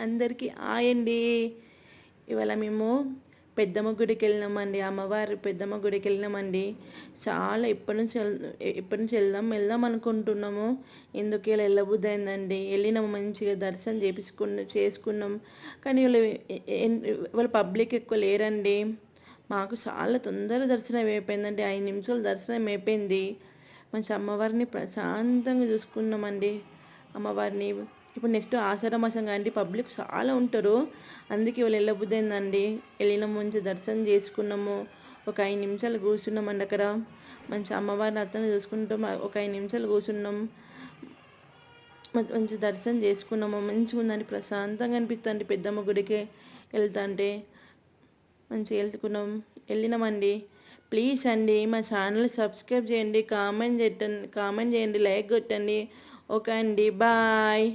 అందరికీ హాయ్ అండి. ఇవాళ మేము పెద్దమ్మ గుడికి వెళ్ళినామండి. అమ్మవారి పెద్దమ్మ గుడికి వెళ్ళినామండి. చాలా ఇప్పటి నుంచి వెళ్దాం అనుకుంటున్నాము. ఎందుకు ఇలా వెళ్ళబుద్ధి అయిందండి. వెళ్ళినాము, మంచిగా దర్శనం చేసుకున్నాం. కానీ ఇవాళ పబ్లిక్ ఎక్కువ లేరండి. మాకు చాలా తొందరగా దర్శనం అయిపోయిందండి. 5 నిమిషాలు దర్శనం అయిపోయింది. మంచి అమ్మవారిని ప్రశాంతంగా చూసుకున్నామండి. అమ్మవారిని ఇప్పుడు నెక్స్ట్ ఆషాఢ మాసం కాబట్టి పబ్లిక్ చాలా ఉంటారు. అందుకే వాళ్ళు వెళ్ళబుద్ధి అయిందండి. వెళ్ళినాము, మంచి దర్శనం చేసుకున్నాము. ఒక 5 నిమిషాలు కూర్చున్నామండి అక్కడ. మంచి అమ్మవారిని అతను చూసుకుంటాం. ఒక 5 నిమిషాలు కూర్చున్నాం. మంచి దర్శనం చేసుకున్నాము. మంచిగా ఉందండి, ప్రశాంతంగా అనిపిస్తుంది. పెద్దమ్మ గుడికి వెళ్తాంటే మంచిగా వెళ్ళినామండి. ప్లీజ్ అండి మా ఛానల్ సబ్స్క్రైబ్ చేయండి, కామెంట్ చేయండి, లైక్ కొట్టండి. ఓకే అండి, బాయ్.